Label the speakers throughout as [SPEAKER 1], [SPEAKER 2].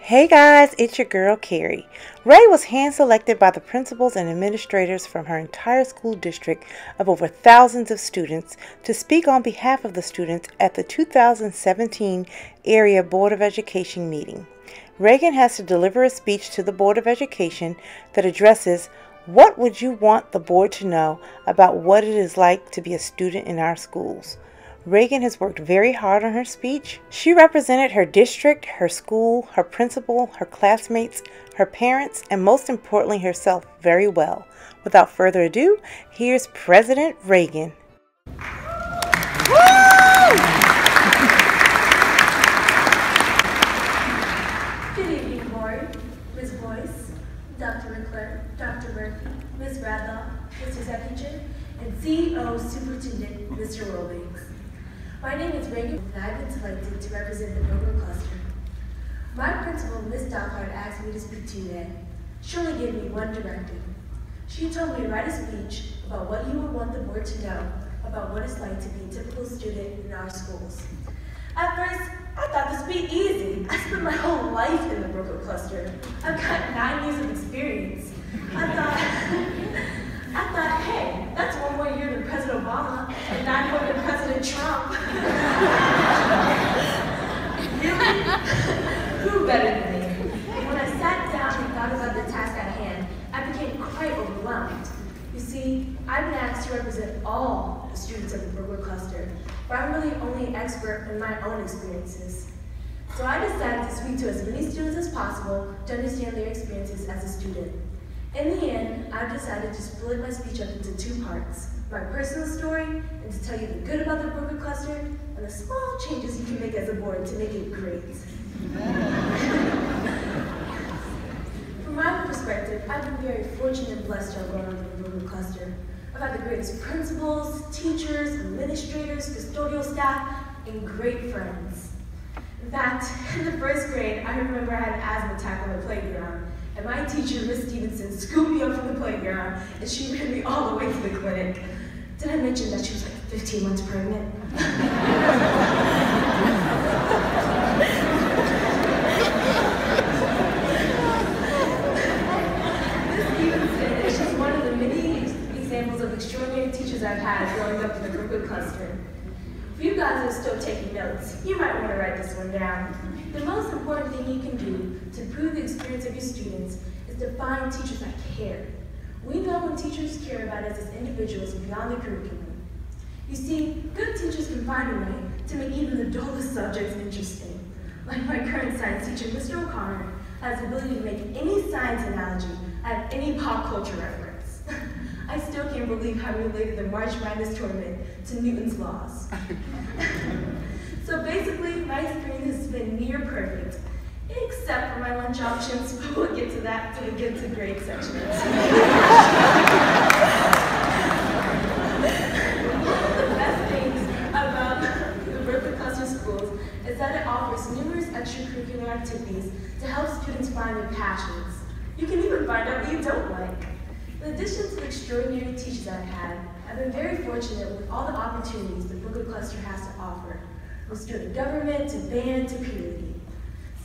[SPEAKER 1] Hey guys, it's your girl Carrie. Ray was hand-selected by the principals and administrators from her entire school district of over thousands of students to speak on behalf of the students at the 2017 Area Board of Education meeting. Reagan has to deliver a speech to the Board of Education that addresses what would you want the board to know about what it is like to be a student in our schools. Reagan has worked very hard on her speech. She represented her district, her school, her principal, her classmates, her parents, and most importantly herself very well. Without further ado, here's President Reagan.
[SPEAKER 2] Good evening, board, Ms. Boyce, Dr. McClure, Dr. Murphy, Ms. Radloff, Mr. Zeppinger, and CEO Superintendent Mr. Wilbanks. My name is Reagan, and I've been selected to represent the Broker Cluster. My principal, Ms. Dockard, asked me to speak to you today. She only gave me one directive. She told me to write a speech about what you would want the board to know about what it's like to be a typical student in our schools. At first, I thought this would be easy. I spent my whole life in the Broker Cluster. I've got 9 years of experience. I thought, hey, that's one more year than President Obama and 9 more than President Trump. Really? Who better than me? When I sat down and thought about the task at hand, I became quite overwhelmed. You see, I've been asked to represent all the students of the Broker Cluster, but I'm really only an expert in my own experiences. So I decided to speak to as many students as possible to understand their experiences as a student. In the end, I've decided to split my speech up into 2 parts, my personal story, and to tell you the good about the Broker Cluster, and the small changes you can make as a board to make it great. From my perspective, I've been very fortunate and blessed to have grown up in the Broker Cluster. I've had the greatest principals, teachers, administrators, custodial staff, and great friends. In fact, in the 1st grade, I remember I had an asthma attack on the playground. And my teacher, Miss Stevenson, scooped me up from the playground, and she ran me all the way to the clinic. Did I mention that she was like 15 months pregnant? Miss Stevenson is just one of the many examples of extraordinary teachers I've had growing up in the Brookwood Cluster. If you guys are still taking notes, you might want to write this one down. The most important thing you can do to improve the experience of your students is to find teachers that care. We know when teachers care about us as individuals beyond the curriculum. You see, good teachers can find a way to make even the dullest subjects interesting. Like my current science teacher, Mr. O'Connor, has the ability to make any science analogy out of any pop culture reference. I still can't believe how we related the March Madness tournament to Newton's laws. So basically, my experience has been near perfect, except for my lunch options, but we'll get to that until we get to grade sections. One of the best things about the Berkeley Cluster Schools is that it offers numerous extracurricular activities to help students find their passions. You can even find out what you don't like. In addition to the extraordinary teachers I've had, I've been very fortunate with all the opportunities the Berkeley Cluster has to offer. From student government to band to peer leading.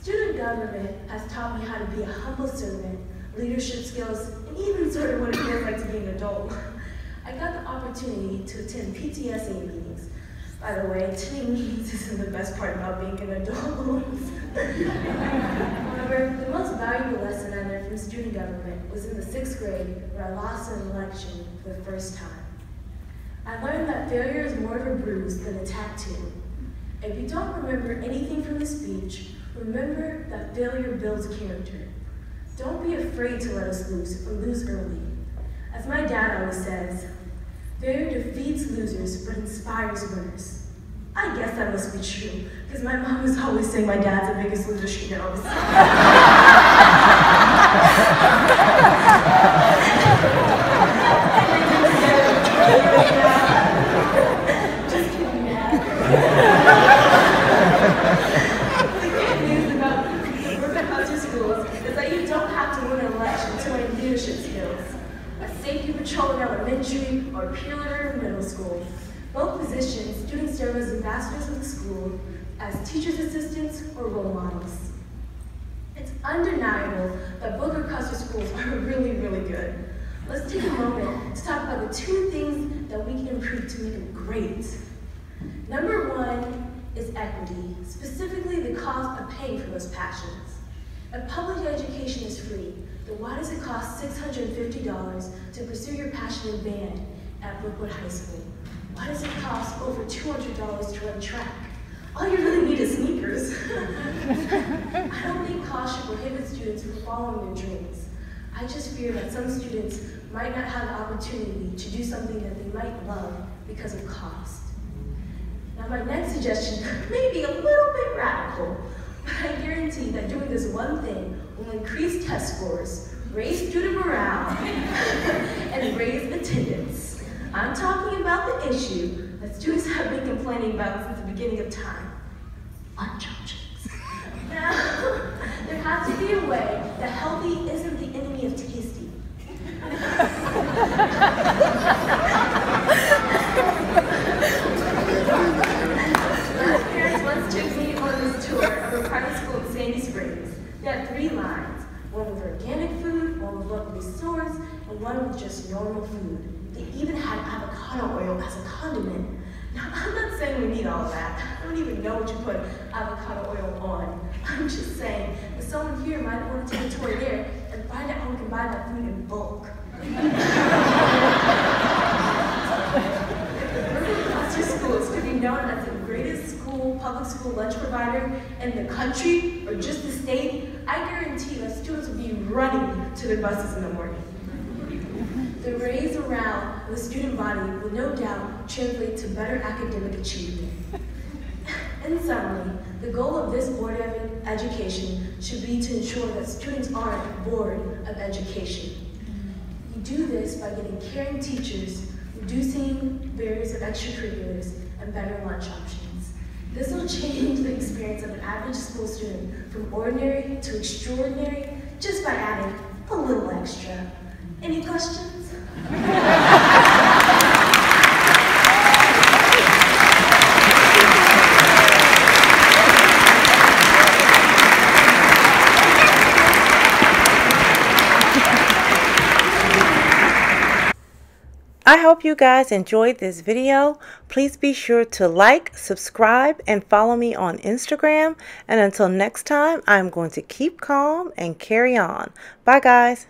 [SPEAKER 2] Student government has taught me how to be a humble servant, leadership skills, and even sort of what it feels like to be an adult. I got the opportunity to attend PTSA meetings. By the way, attending meetings isn't the best part about being an adult. However, the most valuable lesson I learned from student government was in the 6th grade when I lost an election for the first time. I learned that failure is more of a bruise than a tattoo. If you don't remember anything from the speech, remember that failure builds character. Don't be afraid to let us lose or lose early. As my dad always says, failure defeats losers but inspires winners. I guess that must be true, because my mom was always saying my dad's the biggest loser she knows. Just kidding, Dad. The good news about the Brookwood Cluster Schools is that you don't have to win an election to learn leadership skills. A safety patrol in elementary or peer leader in middle school. Both positions, students serve as ambassadors of the school, as teachers' assistants or role models. It's undeniable that Booker Custer schools are really, really good. Let's take a moment to talk about the two things that we can improve to make them great. Number one is equity, specifically the cost of paying for those passions. If public education is free, then why does it cost $650 to pursue your passion in band at Brookwood High School? Why does it cost over $200 to run track? All you really need is sneakers. I don't think cost should prohibit students from following their dreams. I just fear that some students might not have the opportunity to do something that they might love because of cost. Now my next suggestion may be a little bit radical, but I guarantee that doing this one thing will increase test scores, raise student morale, and raise attendance. I'm talking about the issue that students have been complaining about since the beginning of time: lunch options. Now, there has to be a way that healthy isn't the enemy of tasty. My parents once took me on this tour of a private school in Sandy Springs. They had 3 lines: one with organic food, one with local resorts, and one with just normal food. They even had avocado oil as a condiment. Now, I'm not saying we need all of that. I don't even know what you put avocado oil on. I'm just saying that someone here might want to take a tour there and find out how we can buy that food in bulk. Custer schools could be known as the greatest public school lunch provider in the country or just the state. I guarantee that students will be running to their buses in the morning. The raise morale of the student body will no doubt translate to better academic achievement. In summary, the goal of this Board of Education should be to ensure that students aren't bored of education. You do this by getting caring teachers, reducing barriers of extracurriculars, and better lunch options. This will change the experience of an average school student from ordinary to extraordinary just by adding a little extra. Any questions?
[SPEAKER 1] I hope you guys enjoyed this video. Please be sure to like, subscribe, and follow me on Instagram. And until next time, I'm going to keep calm and carry on. Bye, guys.